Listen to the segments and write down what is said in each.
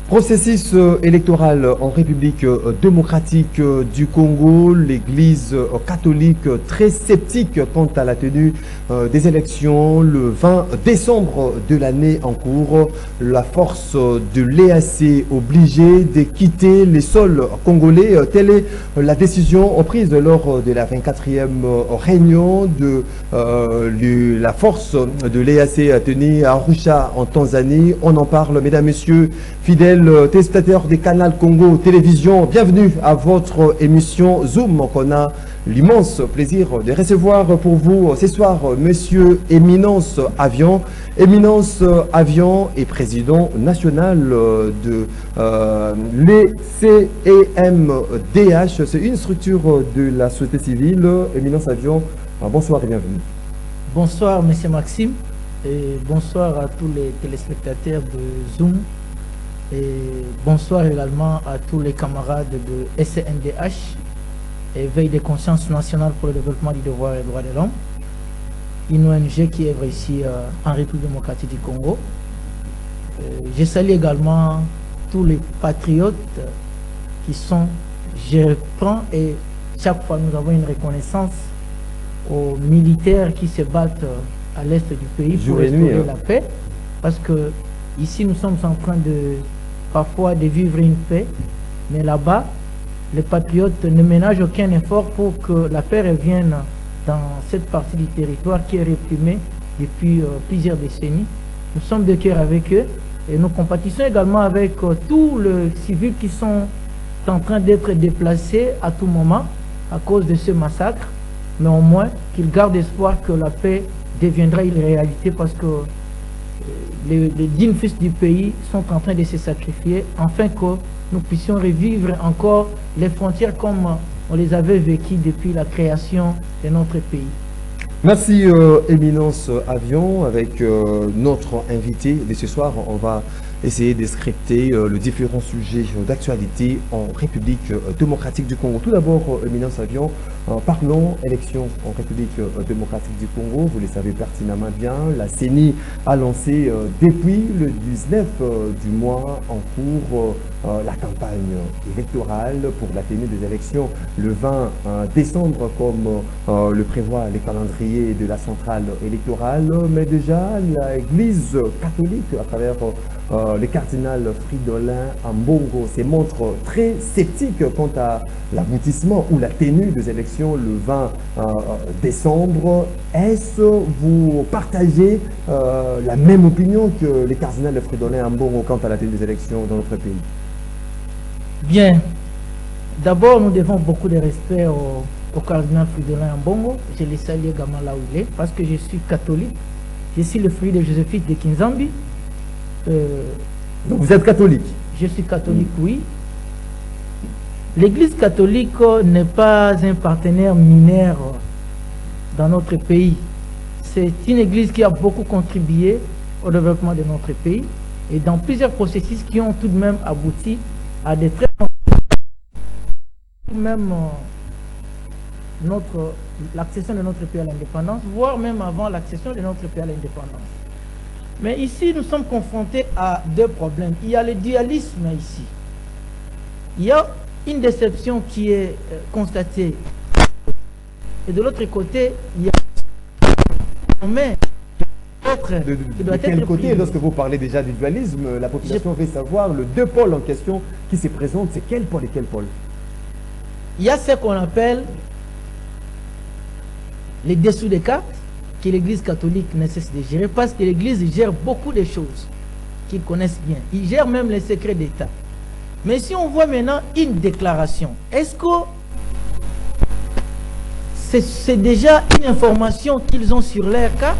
Processus électoral en République démocratique du Congo, l'Église catholique très sceptique quant à la tenue des élections le 20 décembre de l'année en cours. La force de l'EAC obligée de quitter les sols congolais. Telle est la décision prise lors de la 24e réunion de la force de l'EAC tenue à Arusha en Tanzanie. On en parle, mesdames, messieurs, fidèles téléspectateurs des Canal Congo Télévision, bienvenue à votre émission Zoom qu'on a l'immense plaisir de recevoir pour vous ce soir Monsieur Éminence Avion. Éminence Avion est président national de l'ECEMDH, c'est une structure de la société civile. Éminence Avion, bonsoir et bienvenue. Bonsoir Monsieur Maxime et bonsoir à tous les téléspectateurs de Zoom. Et bonsoir également à tous les camarades de SNDH, Éveil des consciences nationales pour le développement du devoir et des droits de l'homme, une ONG qui œuvre ici en République démocratique du Congo. Je salue également tous les patriotes qui sont, je reprends, et chaque fois nous avons une reconnaissance aux militaires qui se battent à l'est du pays pour restaurer la paix, parce que ici nous sommes en train de parfois de vivre une paix, mais là-bas, les patriotes ne ménagent aucun effort pour que la paix revienne dans cette partie du territoire qui est réprimée depuis plusieurs décennies. Nous sommes de cœur avec eux et nous compatissons également avec tous les civils qui sont en train d'être déplacés à tout moment à cause de ce massacre, mais au moins qu'ils gardent espoir que la paix deviendra une réalité, parce que les dignes fils du pays sont en train de se sacrifier afin que nous puissions revivre encore les frontières comme on les avait vécues depuis la création de notre pays. Merci Éminence Avion. Avec notre invité de ce soir, on va essayer de scripter les différents sujets d'actualité en République démocratique du Congo. Tout d'abord, Éminence Avion, parlons élections en République démocratique du Congo. Vous le savez pertinemment bien, la CENI a lancé depuis le 19 du mois en cours la campagne électorale pour la tenue des élections le 20 décembre, comme le prévoit les calendriers de la centrale électorale. Mais déjà, l'Église catholique, à travers le cardinal Fridolin Ambongo, se montre très sceptique quant à l'aboutissement ou la tenue des élections le 20 décembre. Est-ce vous partagez la même opinion que le cardinal Fridolin Ambongo quant à la tenue des élections dans notre pays? Bien. D'abord, nous devons beaucoup de respect au cardinal Fridolin Ambongo. Je le salue également là où il est, parce que je suis catholique. Je suis le fruit de Joséphine de Kinzambi. Donc vous êtes catholique? Je suis catholique, oui. L'Église catholique n'est pas un partenaire mineur dans notre pays. C'est une Église qui a beaucoup contribué au développement de notre pays et dans plusieurs processus qui ont tout de même abouti à des très même l'accession de notre pays à l'indépendance, voire même avant l'accession de notre pays à l'indépendance. Mais ici, nous sommes confrontés à deux problèmes. Il y a le dualisme ici. Il y a une déception qui est constatée. Et de l'autre côté, il y a mais de quel côté, lorsque vous parlez déjà du dualisme, la population veut savoir le deux pôles en question qui se présentent, c'est quel pôle et quel pôle? Il y a ce qu'on appelle les dessous des cartes, que l'Église catholique ne cesse de gérer, parce que l'Église gère beaucoup de choses qu'ils connaissent bien. Ils gèrent même les secrets d'État. Mais si on voit maintenant une déclaration, est-ce que c'est déjà une information qu'ils ont sur leur carte,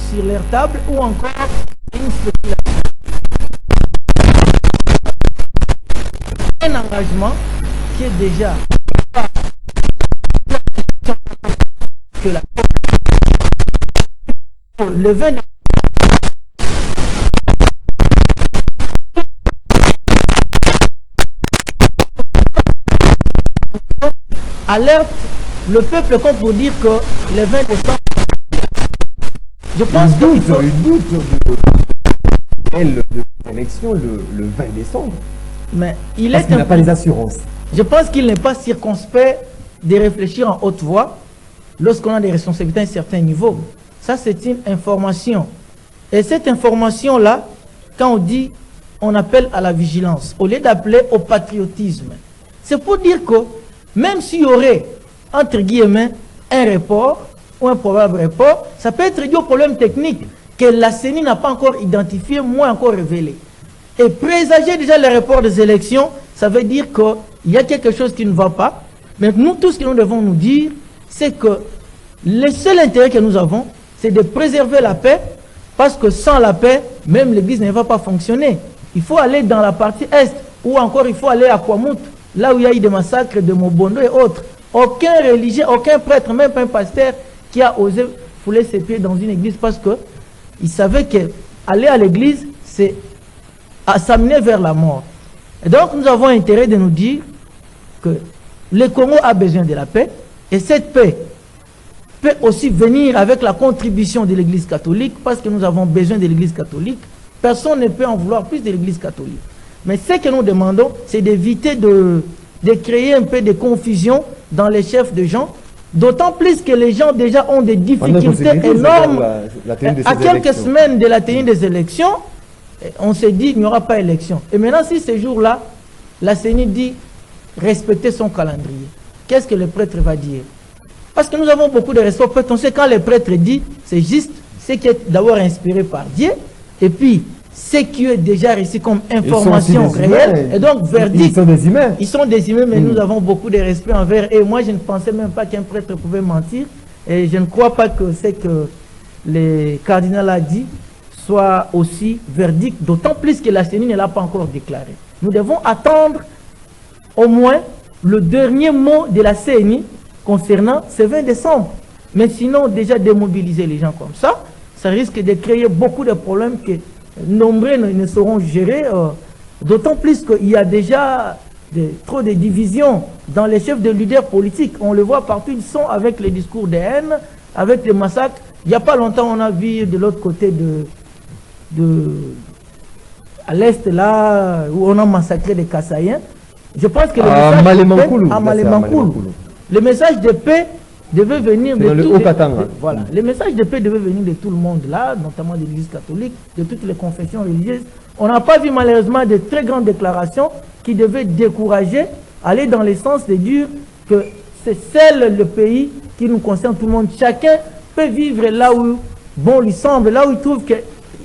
sur leur table, ou encore une spéculation? Un engagement qui est déjà que la le 20 alerte le peuple comme pour dire que le 20 décembre, je pense que il doute de élection le 20 décembre. Mais il Parce qu'il n'a pas les assurances. Je pense qu'il n'est pas circonspect de réfléchir en haute voix lorsqu'on a des responsabilités à un certain niveau. Ça, c'est une information. Et cette information-là, quand on dit, on appelle à la vigilance, au lieu d'appeler au patriotisme. C'est pour dire que, même s'il y aurait, entre guillemets, un report, ou un probable report, ça peut être dû au problème technique que la CENI n'a pas encore identifié, moins encore révélé. Et présager déjà le report des élections, ça veut dire qu'il y a quelque chose qui ne va pas. Mais nous, tout ce que nous devons nous dire, c'est que le seul intérêt que nous avons, c'est de préserver la paix, parce que sans la paix, même l'Église ne va pas fonctionner. Il faut aller dans la partie Est, ou encore il faut aller à Kwamouth, là où il y a eu des massacres de Mobondo et autres. Aucun religieux, aucun prêtre, même pas un pasteur qui a osé fouler ses pieds dans une église parce qu'il savait qu'aller à l'église, c'est à s'amener vers la mort. Et donc nous avons intérêt de nous dire que le Congo a besoin de la paix, et cette paix peut aussi venir avec la contribution de l'Église catholique, parce que nous avons besoin de l'Église catholique. Personne ne peut en vouloir plus de l'Église catholique. Mais ce que nous demandons, c'est d'éviter de créer un peu de confusion dans les chefs de gens, d'autant plus que les gens déjà ont des difficultés énormes. À quelques semaines de la tenue des élections, on s'est dit qu'il n'y aura pas élection. Et maintenant, si ce jour-là, la CENI dit respecter son calendrier, qu'est-ce que le prêtre va dire? Parce que nous avons beaucoup de respect. On sait quand le prêtre dit, c'est juste ce qui est d'abord inspiré par Dieu, et puis ce qui est déjà reçu comme information réelle, et donc verdict. Ils sont des humains. Ils sont des humains, mais nous avons beaucoup de respect envers. Et moi, je ne pensais même pas qu'un prêtre pouvait mentir. Et je ne crois pas que ce que le cardinal a dit soit aussi verdict, d'autant plus que la CENI ne l'a pas encore déclaré. Nous devons attendre au moins le dernier mot de la CENI concernant ce 20 décembre. Mais sinon, déjà démobiliser les gens comme ça risque de créer beaucoup de problèmes que nombreux ne sauront gérer, d'autant plus qu'il y a déjà trop de divisions dans les chefs de leaders politiques. On le voit partout, ils sont avec les discours de haine, avec les massacres. Il n'y a pas longtemps, on a vu de l'autre côté à l'est, là, où on a massacré des Kassaïens. Je pense que le message de paix devait venir de tout voilà. Le message de paix devait venir de tout le monde là, notamment de l'Église catholique, de toutes les confessions religieuses. On n'a pas vu malheureusement de très grandes déclarations qui devaient décourager, aller dans le sens de dire que c'est seul le pays qui nous concerne tout le monde. Chacun peut vivre là où bon lui semble, là où il trouve que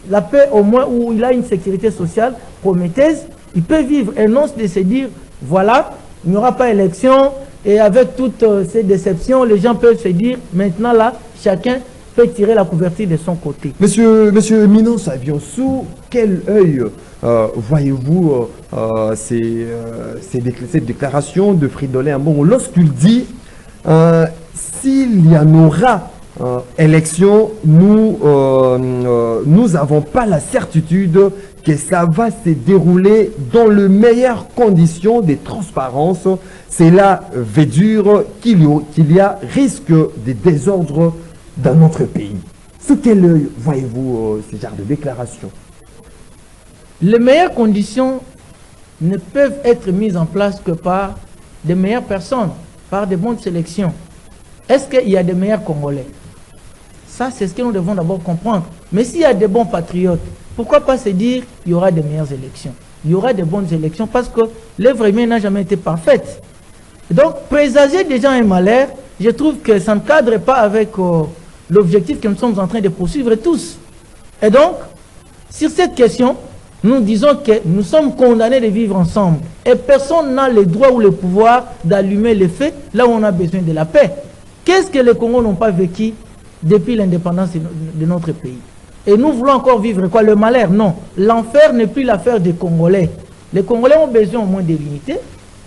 la paix, au moins où il a une sécurité sociale prometteuse, il peut vivre et non de se dire voilà, il n'y aura pas élection. Et avec toutes ces déceptions, les gens peuvent se dire, maintenant là, chacun peut tirer la couverture de son côté. Monsieur Eminence Avionçou, quel œil voyez-vous cette déclaration de Fridolin Ambongo lorsqu'il dit s'il y en aura élection, nous n'avons pas la certitude que ça va se dérouler dans les meilleures conditions de transparence. Cela veut dire qu'il y a risque de désordre dans notre pays. Sous quel œil voyez-vous ce genre de déclaration? Les meilleures conditions ne peuvent être mises en place que par de meilleures personnes, par de bonnes sélections. Est-ce qu'il y a de meilleurs Congolais? Ça, c'est ce que nous devons d'abord comprendre. Mais s'il y a de bons patriotes, pourquoi pas se dire qu'il y aura de meilleures élections? Il y aura de bonnes élections parce que l'œuvre humaine n'a jamais été parfaite. Donc, présager déjà un malheur, je trouve que ça ne cadre pas avec l'objectif que nous sommes en train de poursuivre tous. Et donc, sur cette question, nous disons que nous sommes condamnés de vivre ensemble. Et personne n'a le droit ou le pouvoir d'allumer les feux là où on a besoin de la paix. Qu'est-ce que les Congos n'ont pas vécu depuis l'indépendance de notre pays? Et nous voulons encore vivre quoi? Le malheur? Non. L'enfer n'est plus l'affaire des Congolais. Les Congolais ont besoin au moins de l'unité.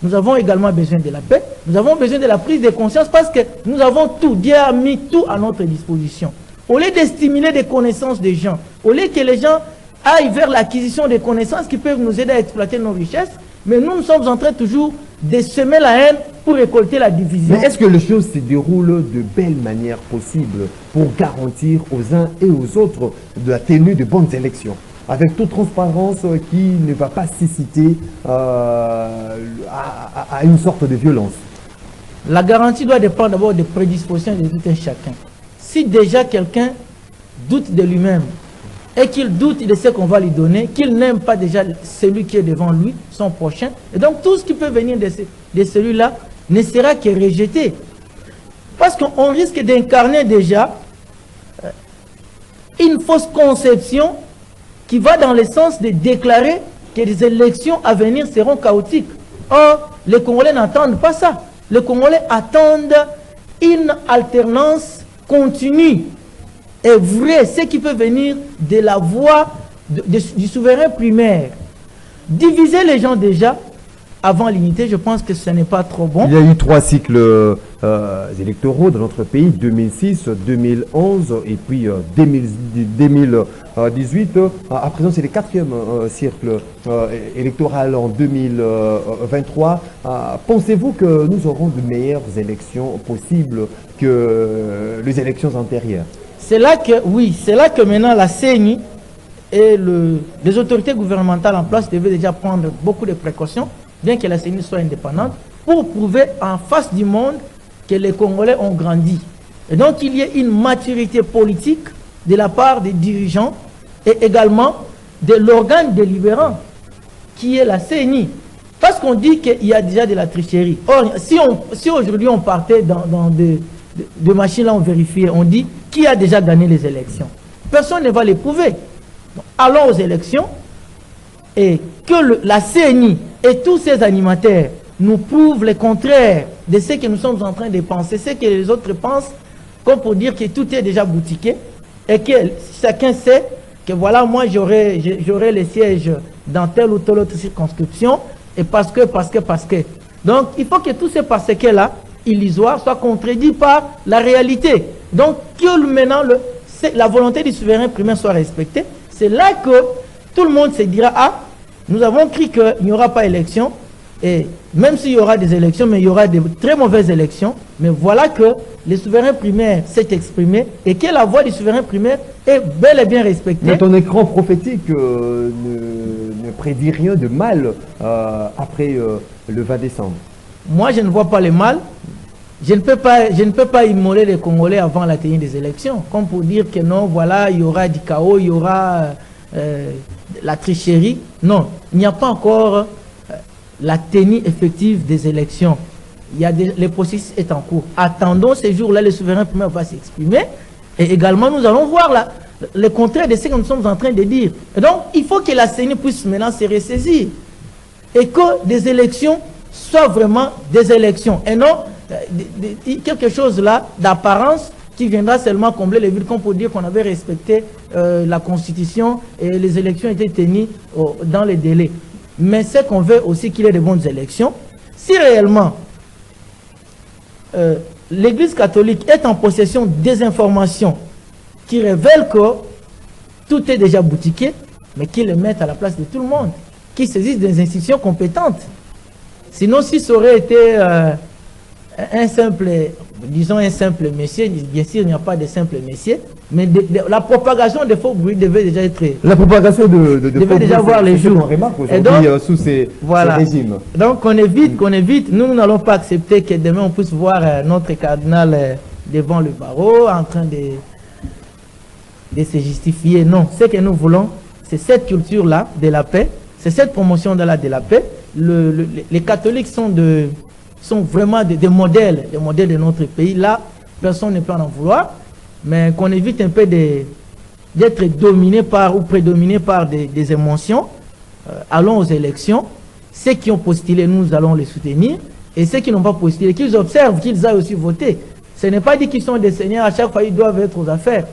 Nous avons également besoin de la paix. Nous avons besoin de la prise de conscience parce que nous avons tout. Dieu a mis tout à notre disposition. Au lieu de stimuler des connaissances des gens, au lieu que les gens aillent vers l'acquisition des connaissances qui peuvent nous aider à exploiter nos richesses, mais nous sommes en train toujours de semer la haine pour récolter la division. Mais est-ce que les choses se déroulent de belle manière possible pour garantir aux uns et aux autres de la tenue de bonnes élections? avec toute transparence, qui ne va pas susciter à une sorte de violence? La garantie doit dépendre d'abord des prédispositions de tout un chacun. Si déjà quelqu'un doute de lui-même et qu'il doute de ce qu'on va lui donner, qu'il n'aime pas déjà celui qui est devant lui, son prochain, et donc tout ce qui peut venir de celui-là ne sera que rejeté. Parce qu'on risque d'incarner déjà une fausse conception qui va dans le sens de déclarer que les élections à venir seront chaotiques. Or, les Congolais n'attendent pas ça. Les Congolais attendent une alternance continue et vraie, ce qui peut venir de la voix du souverain primaire. Diviser les gens déjà avant l'unité, je pense que ce n'est pas trop bon. Il y a eu 3 cycles électoraux dans notre pays, 2006, 2011 et puis 2018. À présent, c'est le 4e cycle électoral en 2023. Pensez-vous que nous aurons de meilleures élections possibles que les élections antérieures? C'est là que, oui, c'est là que maintenant la CENI et les autorités gouvernementales en place devaient déjà prendre beaucoup de précautions, bien que la CENI soit indépendante, pour prouver en face du monde que les Congolais ont grandi. Et donc il y ait une maturité politique de la part des dirigeants et également de l'organe délibérant qui est la CENI. Parce qu'on dit qu'il y a déjà de la tricherie. Or, si aujourd'hui on partait dans des machines là, on vérifiait, on dit qui a déjà gagné les élections. Personne ne va les prouver. Donc, allons aux élections et que la CENI et tous ces animateurs nous prouvent le contraire de ce que nous sommes en train de penser, ce que les autres pensent, comme pour dire que tout est déjà boutiqué et que chacun sait que voilà, moi j'aurai les sièges dans telle ou telle autre circonscription et parce que. Donc il faut que tous ces parce que là, illusoires, soient contredits par la réalité. Donc que maintenant la volonté du souverain primaire soit respectée, c'est là que tout le monde se dira, ah, nous avons cru qu'il n'y aura pas élection, et même s'il y aura des élections, mais il y aura de très mauvaises élections, mais voilà que le souverain primaire s'est exprimé et que la voix du souverain primaire est bel et bien respectée. Mais ton écran prophétique ne prédit rien de mal après le 20 décembre. Moi, je ne vois pas le mal. Je ne peux pas immoler les Congolais avant la tenue des élections, comme pour dire que non, voilà, il y aura du chaos, il y aura la tricherie. Non, il n'y a pas encore la tenue effective des élections. Le processus est en cours. Attendons ces jours-là, le souverain primaire va s'exprimer. Et également, nous allons voir le contraire de ce que nous sommes en train de dire. Et donc, il faut que la CENI puisse maintenant se ressaisir. Et que des élections soient vraiment des élections. Et non quelque chose là d'apparence qui viendra seulement combler les vides, comme pour dire qu'on avait respecté la Constitution et les élections étaient tenues dans les délais. Mais c'est qu'on veut aussi qu'il y ait de bonnes élections. Si réellement l'Église catholique est en possession des informations qui révèlent que tout est déjà boutiqué, mais qu'ils les mettent à la place de tout le monde, qu'ils saisissent des institutions compétentes. Sinon, si ça aurait été un simple messier, bien sûr il n'y a pas de simple messier, mais la propagation de faux bruits devait déjà être... La propagation de devait déjà voir les jours. Et donc, sous ces régimes. Donc qu'on évite, nous n'allons pas accepter que demain on puisse voir notre cardinal devant le barreau en train de se justifier. Non, ce que nous voulons, c'est cette culture-là de la paix, c'est cette promotion-là de la paix. Les catholiques sont vraiment des modèles de notre pays. Là, personne ne peut en vouloir, mais qu'on évite un peu d'être dominé par ou prédominé par des émotions. Allons aux élections. Ceux qui ont postulé, nous allons les soutenir. Et ceux qui n'ont pas postulé, qu'ils observent, qu'ils aillent aussi voter. Ce n'est pas dit qu'ils sont des seigneurs, à chaque fois ils doivent être aux affaires.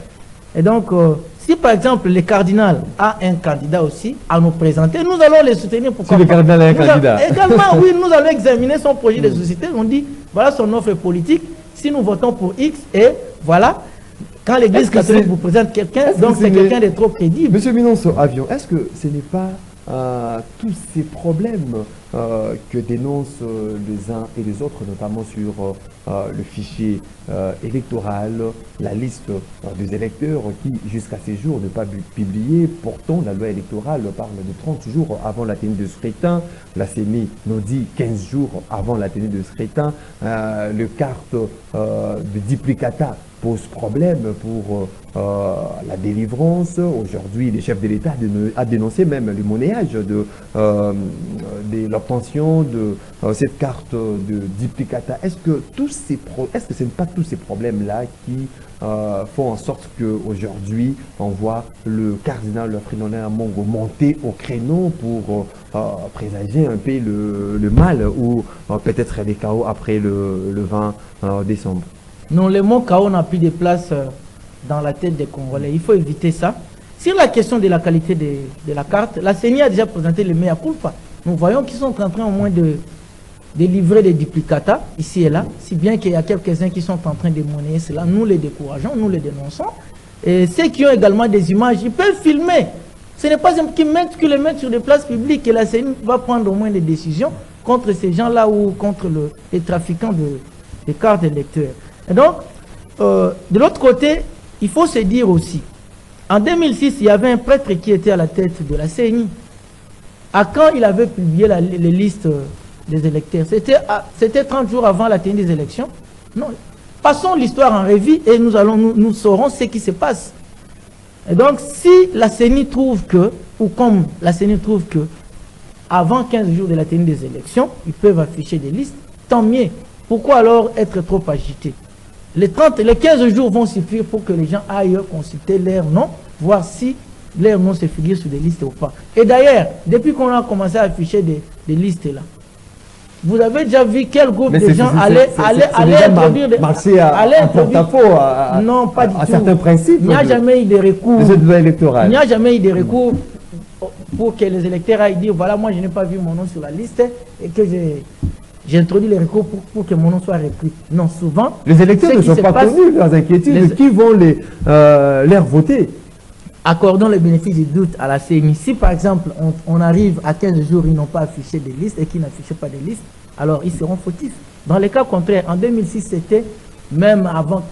Et donc, si par exemple le cardinal a un candidat aussi à nous présenter, nous allons les soutenir. Pourquoi si le cardinal a un candidat. Également, oui, nous allons examiner son projet de société. On dit, voilà son offre politique. Si nous votons pour X, et voilà, quand l'Église catholique vous présente quelqu'un, donc c'est quelqu'un de trop crédible. Monsieur Minonso Avion, est-ce que ce n'est pas tous ces problèmes que dénoncent les uns et les autres, notamment sur le fichier électoral, la liste des électeurs qui, jusqu'à ces jours, n'est pas publiée. Pourtant, la loi électorale parle de 30 jours avant la tenue de scrutin. La CENI nous dit 15 jours avant la tenue de scrutin. Le carte de duplicata pose problème pour la délivrance. Aujourd'hui, les chefs de l'État a dénoncé même le monnayage de l'obtention de cette carte de duplicata. Est-ce que ce n'est pas tous ces problèmes-là qui font en sorte qu'aujourd'hui, on voit le cardinal Fridolin Ambongo monter au créneau pour présager un peu le mal ou peut-être les chaos après le 20 décembre? Non, le mot chaos n'a plus de place dans la tête des Congolais. Il faut éviter ça. Sur la question de la qualité de la carte, la CENI a déjà présenté le mea culpa. Nous voyons qu'ils sont en train au moins de livrer des duplicata ici et là, si bien qu'il y a quelques-uns qui sont en train de monnayer cela. Nous les décourageons, nous les dénonçons. Et ceux qui ont également des images, ils peuvent filmer. Ce n'est pas qu'ils les mettent sur des places publiques et la CENI va prendre au moins des décisions contre ces gens-là ou contre les trafiquants de cartes d'électeurs. Et donc, de l'autre côté, il faut se dire aussi, en 2006, il y avait un prêtre qui était à la tête de la CENI. À quand il avait publié les listes des électeurs? C'était 30 jours avant la tenue des élections. Non. Passons l'histoire en revue et nous saurons ce qui se passe. Et donc, si la CENI trouve que, ou comme la CENI trouve que, avant 15 jours de la tenue des élections, ils peuvent afficher des listes, tant mieux. Pourquoi alors être trop agité? Les 15 jours vont suffire pour que les gens aillent consulter leur nom, voir si leur nom se figure sur des listes ou pas. Et d'ailleurs, depuis qu'on a commencé à afficher des listes là, vous avez déjà vu quel groupe de gens allaient introduire des... Non, pas du tout. Certains principes. Il n'y a jamais eu de recours. Il n'y a jamais eu de recours pour que les électeurs aillent dire, voilà, moi je n'ai pas vu mon nom sur la liste et que j'ai introduit les recours pour que mon nom soit repris. Non, souvent... Les électeurs ne sont pas connus, leurs inquiétudes, qui vont les voter. Accordons le bénéfice du doute à la CENI. Si par exemple, on arrive à 15 jours, ils n'ont pas affiché des listes et qu'ils n'affichaient pas des listes, alors ils seront fautifs. Dans le cas contraire, en 2006, c'était même avant,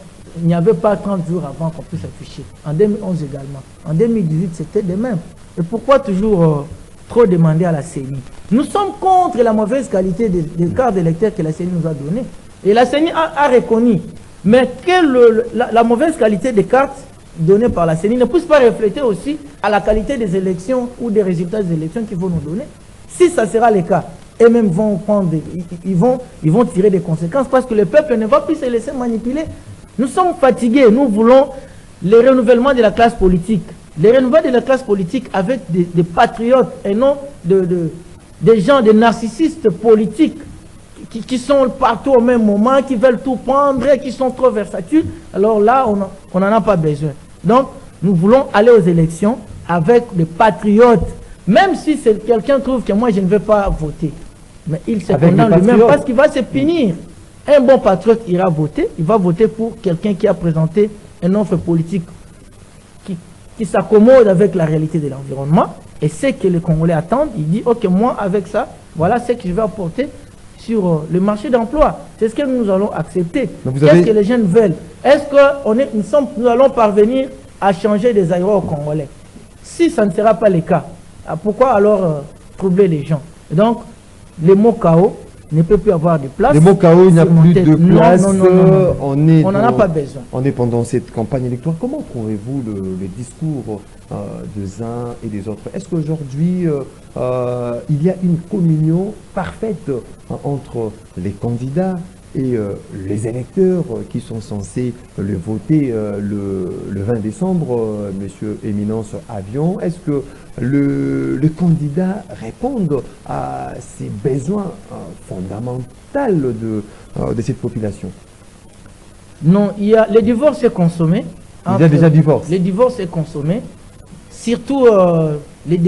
il n'y avait pas 30 jours avant qu'on puisse afficher. En 2011 également. En 2018, c'était de même. Et pourquoi toujours trop demander à la CENI? Nous sommes contre la mauvaise qualité des cartes d'électeurs que la CENI nous a données. Et la CENI a reconnu. Mais que la mauvaise qualité des cartes données par la CENI ne puisse pas refléter aussi à la qualité des élections ou des résultats des élections qu'ils vont nous donner. Si ça sera le cas, eux-mêmes vont prendre ils vont tirer des conséquences parce que le peuple ne va plus se laisser manipuler. Nous sommes fatigués, nous voulons le renouvellement de la classe politique. Le renouvellement de la classe politique avec des patriotes et non des gens, des narcissistes politiques qui sont partout au même moment, qui veulent tout prendre, qui sont trop versatiles. Alors là, on n'en a pas besoin. Donc, nous voulons aller aux élections avec des patriotes. Même si quelqu'un trouve que moi, je ne vais pas voter. Mais il se condamne lui-même parce qu'il va se punir. Un bon patriote ira voter. Il va voter pour quelqu'un qui a présenté une offre politique qui s'accommode avec la réalité de l'environnement. Et c'est que les Congolais attendent. Il dit, ok, moi, avec ça, voilà ce que je vais apporter sur le marché d'emploi. C'est ce que nous allons accepter. Qu'est-ce que les jeunes veulent? Est-ce que nous allons parvenir à changer des aéroports congolais? Si ça ne sera pas le cas, pourquoi alors troubler les gens? Et donc, le mot chaos ne peut plus avoir de place. Le mot chaos, il n'y a plus de place. Non. On n'en a pas besoin. On est pendant cette campagne électorale. Comment trouvez-vous le discours des uns et des autres? Est-ce qu'aujourd'hui, il y a une communion parfaite entre les candidats et les électeurs qui sont censés le voter le 20 décembre, Monsieur Éminence Avion? Est-ce que le candidat répond à ces besoins fondamentaux de cette population? Non, le divorce est consommé. Il y a déjà divorce. Le divorce est consommé. Surtout les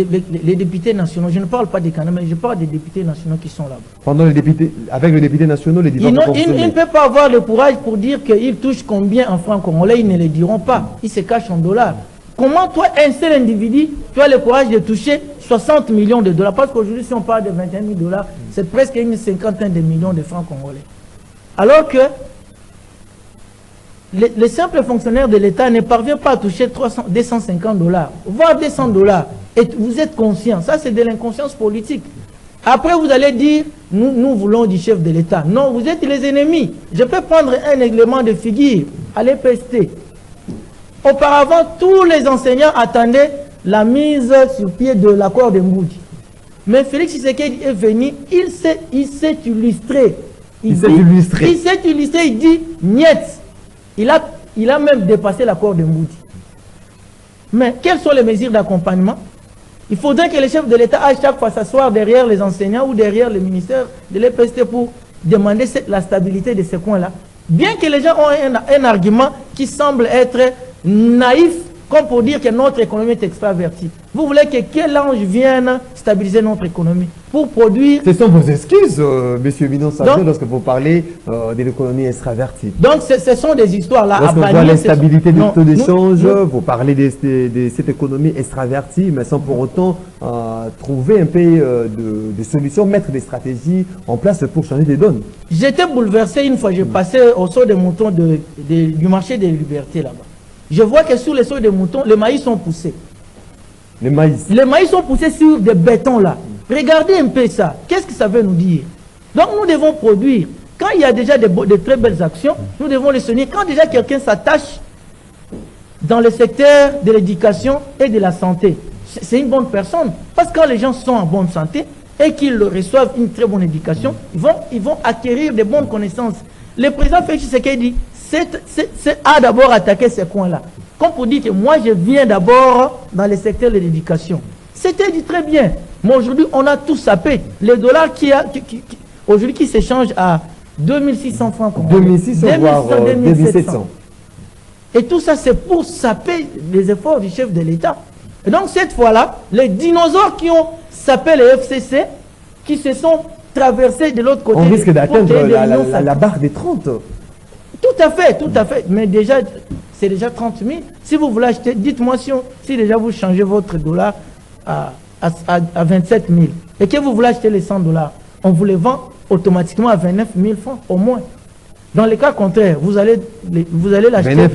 députés nationaux. Je ne parle pas des Canadiens, mais je parle des députés nationaux qui sont là. Pendant les députés, avec les députés nationaux, les divorces sont consommés. Ils ne peuvent pas avoir le courage pour dire qu'ils touchent combien en francs congolais. Ils ne le diront pas. Ils se cachent en dollars. Comment toi, un seul individu, tu as le courage de toucher 60 millions de dollars? Parce qu'aujourd'hui, si on parle de 21 000 dollars, c'est presque une cinquantaine de millions de francs congolais. Alors que les simples fonctionnaires de l'État ne parviennent pas à toucher 250 dollars, voire 200 dollars. Et vous êtes conscient, ça c'est de l'inconscience politique. Après, vous allez dire, nous voulons du chef de l'État. Non, vous êtes les ennemis. Je peux prendre un élément de figure à l'EPST. Auparavant, tous les enseignants attendaient la mise sur pied de l'accord de Mboudi. Mais Félix Tshisekedi est venu, il s'est illustré. Il s'est illustré, il dit, niet. Il a même dépassé l'accord de Mboudi. Mais quelles sont les mesures d'accompagnement? Il faudrait que les chefs de l'État aillent chaque fois s'asseoir derrière les enseignants ou derrière le ministère de l'EPST pour demander la stabilité de ces coins-là. Bien que les gens ont un argument qui semble être naïf, comme pour dire que notre économie est extravertie. Vous voulez que quel ange vienne stabiliser notre économie pour produire... Ce sont vos excuses, monsieur Minon Savio, lorsque vous parlez de l'économie extravertie. Donc ce sont des histoires-là. Lorsque vous voyez l'instabilité du taux d'échange, vous parlez de cette économie extravertie, mais sans pour autant trouver un peu de solutions, mettre des stratégies en place pour changer des donnes. J'étais bouleversé une fois, j'ai passé au saut des moutons du marché des libertés là-bas. Je vois que sur les sauts des moutons, les maïs sont poussés. Les maïs sont poussés sur des bétons là. Regardez un peu ça. Qu'est-ce que ça veut nous dire? Donc nous devons produire. Quand il y a déjà de très belles actions, nous devons les soutenir. Quand déjà quelqu'un s'attache dans le secteur de l'éducation et de la santé, c'est une bonne personne. Parce que quand les gens sont en bonne santé et qu'ils reçoivent une très bonne éducation, ils vont acquérir de bonnes connaissances. Le président Félix Tshisekedi a d'abord attaqué ces coins-là. Comme pour dire que moi, je viens d'abord dans le secteur de l'éducation. C'était dit très bien. Mais aujourd'hui, on a tout sapé. Les dollars aujourd'hui qui s'échangent à 2600 francs. 2600 voire 2700. Et tout ça, c'est pour saper les efforts du chef de l'État. Et donc, cette fois-là, les dinosaures qui ont sapé les FCC, qui se sont traversés de l'autre côté... On risque d'atteindre la barre des 30. Tout à fait. Mais déjà, c'est déjà 30 000. Si vous voulez acheter, dites-moi si déjà vous changez votre dollar à 27 000 et que vous voulez acheter les 100 dollars, on vous les vend automatiquement à 29 000 francs au moins. Dans le cas contraire, vous allez l'acheter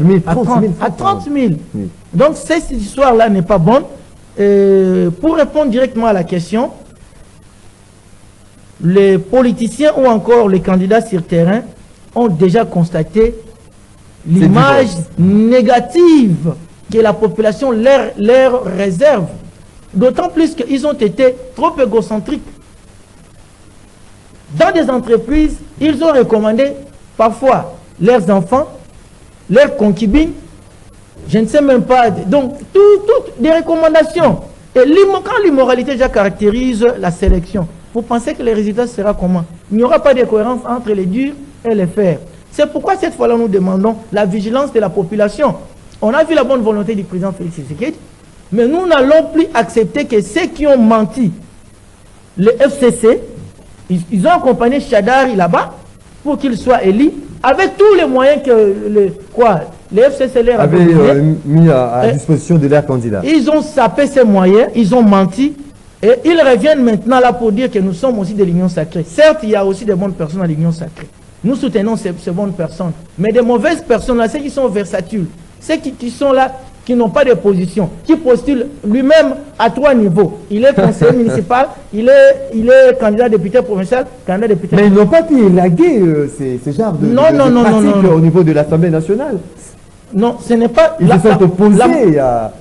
à 30 000. Oui. Donc cette histoire-là n'est pas bonne. Pour répondre directement à la question, les politiciens ou encore les candidats sur terrain ont déjà constaté l'image négative que la population leur réserve. D'autant plus qu'ils ont été trop égocentriques. Dans des entreprises, ils ont recommandé parfois leurs enfants, leurs concubines, je ne sais même pas, donc toutes des recommandations. Et quand l'immoralité déjà caractérise la sélection, vous pensez que le résultat sera comment? Il n'y aura pas de cohérence entre les durs et les faire. C'est pourquoi cette fois-là nous demandons la vigilance de la population. On a vu la bonne volonté du président Félix Tshisekedi, mais nous n'allons plus accepter que ceux qui ont menti, le FCC, ils ont accompagné Chadari là-bas pour qu'il soit élu, avec tous les moyens que les FCC leur avaient mis à disposition de leurs candidats. Ils ont sapé ces moyens, ils ont menti, et ils reviennent maintenant là pour dire que nous sommes aussi de l'Union sacrée. Certes, il y a aussi des bonnes personnes à l'Union sacrée. Nous soutenons ces bonnes personnes. Mais des mauvaises personnes, là, ceux qui sont versatiles, ceux qui sont là, qui n'ont pas de position, qui postulent lui-même à 3 niveaux. Il est conseiller municipal, il est candidat député provincial, candidat député... Mais ils n'ont pas pu élaguer ces genres de pratiques au niveau de l'Assemblée nationale. Non, ce n'est pas... Ils se sont opposés à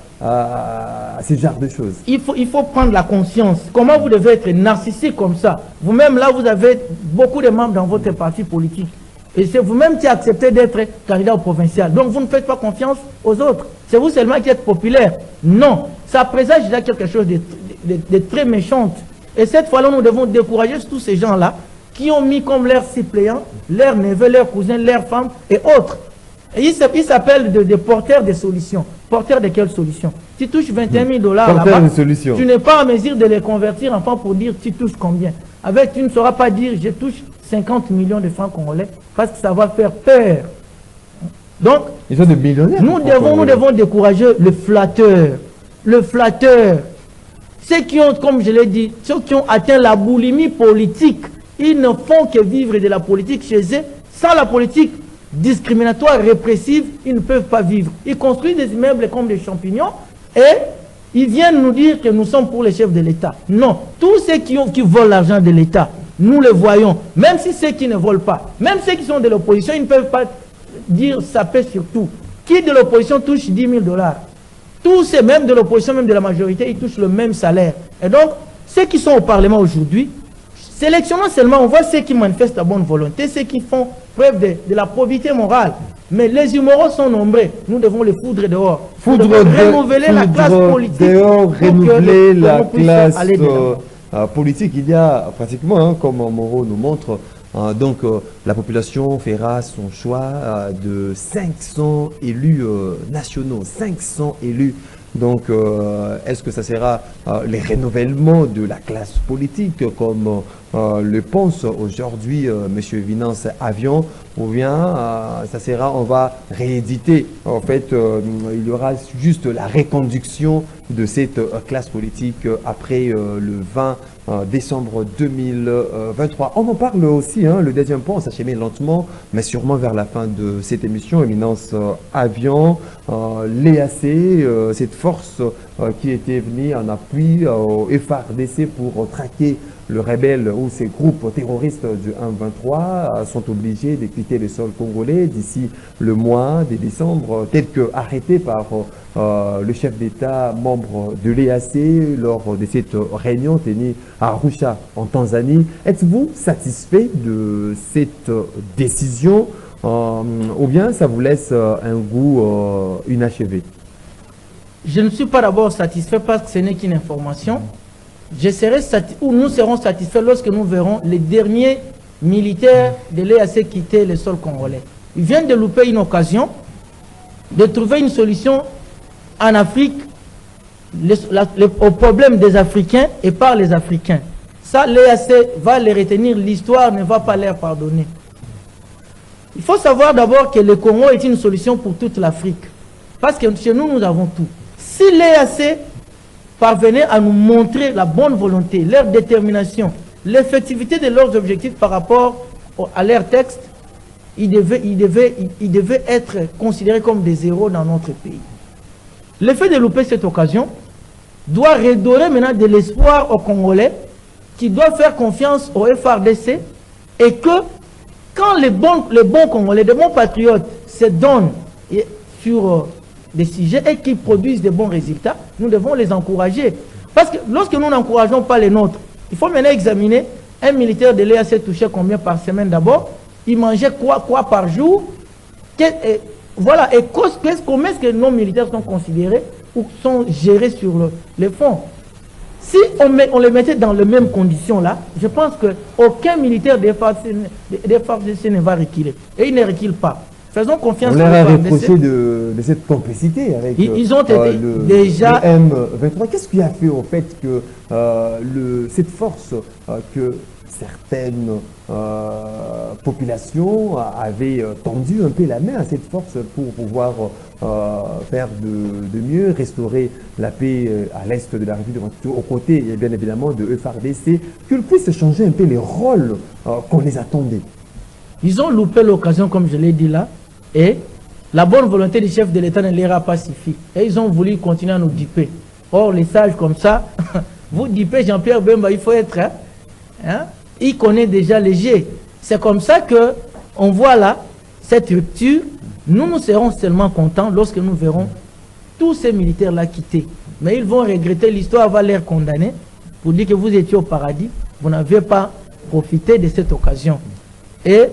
ce genre de choses. Il faut prendre la conscience. Comment vous devez être narcissique comme ça? Vous-même, là, vous avez beaucoup de membres dans votre parti politique. Et c'est vous-même qui acceptez d'être candidat au provincial. Donc, vous ne faites pas confiance aux autres. C'est vous seulement qui êtes populaire. Non. Ça présage déjà quelque chose de très méchant. Et cette fois-là, nous devons décourager tous ces gens-là qui ont mis comme leurs suppléants, leurs neveux, leurs cousins, leurs femmes et autres. Et ils s'appellent des porteurs de solutions. Porteurs de quelles solutions? Tu touches 21 000 dollars là-bas, tu n'es pas en mesure de les convertir en francs pour dire tu touches combien. Avec, tu ne sauras pas dire je touche 50 millions de francs congolais parce que ça va faire peur. Donc, ils sont des millionnaires. Nous devons décourager le flatteur. Le flatteur. Ceux qui ont, comme je l'ai dit, ceux qui ont atteint la boulimie politique, ils ne font que vivre de la politique chez eux. Sans la politique discriminatoire, répressive, ils ne peuvent pas vivre. Ils construisent des immeubles comme des champignons et ils viennent nous dire que nous sommes pour les chefs de l'État. Non. Tous ceux qui volent l'argent de l'État, nous les voyons. Même si ceux qui ne volent pas, même ceux qui sont de l'opposition, ils ne peuvent pas dire ça pèse sur tout. Qui de l'opposition touche 10 000 $? Tous ces mêmes de l'opposition, même de la majorité, ils touchent le même salaire. Et donc, ceux qui sont au Parlement aujourd'hui, sélectionnons seulement, on voit ceux qui manifestent la bonne volonté, ceux qui font preuve de la probité morale. Mais les humoraux sont nombreux. Nous devons les foudre dehors. Renouveler la classe politique. Dehors, renouveler la classe politique. Il y a pratiquement, hein, comme Moreau nous montre, donc la population fera son choix de 500 élus nationaux, 500 élus. Donc, est-ce que ça sera les renouvellements de la classe politique, comme le pense aujourd'hui M. Vinance Avion, ou bien ça sera, on va rééditer, en fait, il y aura juste la reconduction de cette classe politique après le 20 décembre 2023. On en parle aussi, hein, le deuxième point, on s'achemine lentement, mais sûrement vers la fin de cette émission. Éminence Avion, l'EAC, cette force qui était venue en appui au FARDC pour traquer le rebelle ou ces groupes terroristes du 1-23 sont obligés de quitter le sol congolais d'ici le mois de décembre, tel que arrêté par le chef d'État membre de l'EAC lors de cette réunion tenue à Arusha en Tanzanie. Êtes-vous satisfait de cette décision ou bien ça vous laisse un goût inachevé? Je ne suis pas d'abord satisfait parce que ce n'est qu'une information. Nous serons satisfaits lorsque nous verrons les derniers militaires de l'EAC quitter le sol congolais. Ils viennent de louper une de trouver une solution en Afrique au problème des Africains et par les Africains. Ça, l'EAC va les retenir, l'histoire ne va pas leur pardonner. Il faut savoir d'abord que le Congo est une solution pour toute l'Afrique. Parce que chez nous, nous avons tout. Si l'EAC parvenaient à nous montrer la bonne volonté, leur détermination, l'effectivité de leurs objectifs par rapport à leur texte, ils devaient être considérés comme des héros dans notre pays. Le fait de louper cette occasion doit redorer maintenant de l'espoir aux Congolais qui doivent faire confiance au FARDC et que quand les bons Congolais, les bons patriotes se donnent sur des sujets et qui produisent de bons résultats, nous devons les encourager. Parce que lorsque nous n'encourageons pas les nôtres, il faut maintenant examiner un militaire de l'EAC touchait combien par semaine d'abord, il mangeait quoi par jour, voilà, et comment est-ce que nos militaires sont considérés ou sont gérés sur les fonds. Si on les mettait dans les mêmes conditions là, je pense qu'aucun militaire des FARDC ne va reculer. Et il ne recule pas. Faisons confiance. On leur a reproché de cette complicité avec ils ont été déjà le M23. Qu'est-ce qui a fait au fait que cette force que certaines populations avaient tendu un peu la main à cette force pour pouvoir faire de mieux, restaurer la paix à l'est de la République, aux côtés bien évidemment de FARDC, qu'ils puissent changer un peu les rôles qu'on les attendait. Ils ont loupé l'occasion, comme je l'ai dit là, et la bonne volonté du chef de l'État ne leur a pas suffi. Et ils ont voulu continuer à nous duper. Or, les sages comme ça, vous dupez Jean-Pierre Bemba, il faut être... il connaît déjà les jets. C'est comme ça qu'on voit là, cette rupture. Nous serons seulement contents lorsque nous verrons tous ces militaires-là quitter. Mais ils vont regretter, l'histoire va les condamner pour dire que vous étiez au paradis, vous n'avez pas profité de cette occasion. Et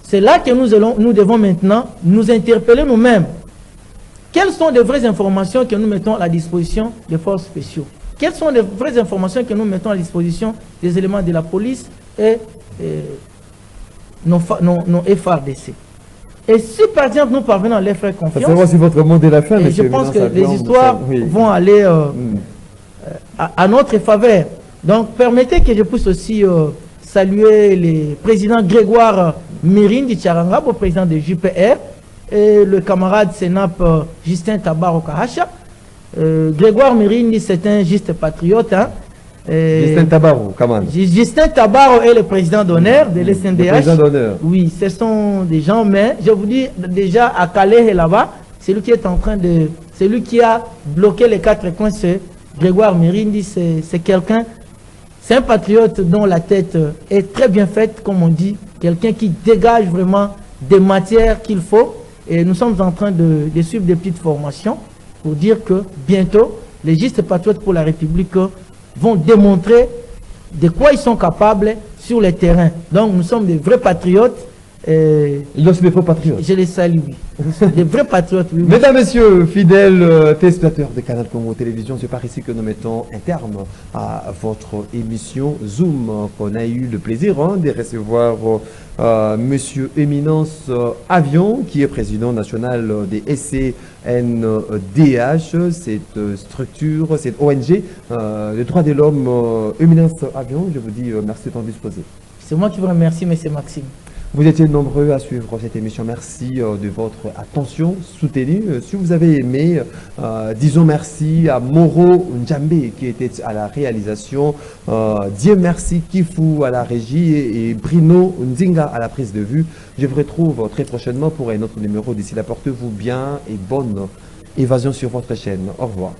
c'est là que nous devons maintenant nous interpeller nous-mêmes. Quelles sont les vraies informations que nous mettons à la disposition des forces spéciaux? Quelles sont les vraies informations que nous mettons à la disposition des éléments de la police et nos FARDC? Et si par exemple nous parvenons à leur faire confiance, ça c'est votre mot de la fin, je pense que les histoires vont aller à notre faveur. Donc permettez que je puisse aussi saluer le président Grégoire Mérine du Tcharanga, le président de JPR, et le camarade Sénap Justin Tabaro Kahacha. Grégoire Mirindi, c'est un juste patriote. Hein. Justin Tabaro, comment? Justin Tabaro est le président d'honneur de l'SNDH. Le président d'honneur. Oui, ce sont des gens, mais je vous dis déjà à Calais et là-bas, c'est lui qui est en train de... C'est lui qui a bloqué les 4 coins, c'est Grégoire Mirindi, c'est quelqu'un, c'est un patriote dont la tête est très bien faite, comme on dit, quelqu'un qui dégage vraiment des matières qu'il faut. Et nous sommes en train de suivre des petites formations pour dire que bientôt, les justes patriotes pour la République vont démontrer de quoi ils sont capables sur le terrain. Donc nous sommes des vrais patriotes. Ils sont des vrais patriotes. Je les salue, oui. Des vrais patriotes, oui. Mesdames, Messieurs, fidèles téléspectateurs de Canal Congo Télévision, c'est par ici que nous mettons un terme à votre émission Zoom, qu'on a eu le plaisir de recevoir Monsieur Éminence Avion, qui est président national des SCNDH, cette structure, cette ONG, les droits de l'homme. Éminence Avion, je vous dis merci de ton disposer. C'est moi qui vous remercie, M. Maxime. Vous étiez nombreux à suivre cette émission. Merci de votre attention soutenue. Si vous avez aimé, disons merci à Moro Ndjambe qui était à la réalisation. Dieu merci Kifu à la régie et Bruno Ndzinga à la prise de vue. Je vous retrouve très prochainement pour un autre numéro. D'ici là, portez-vous bien et bonne évasion sur votre chaîne. Au revoir.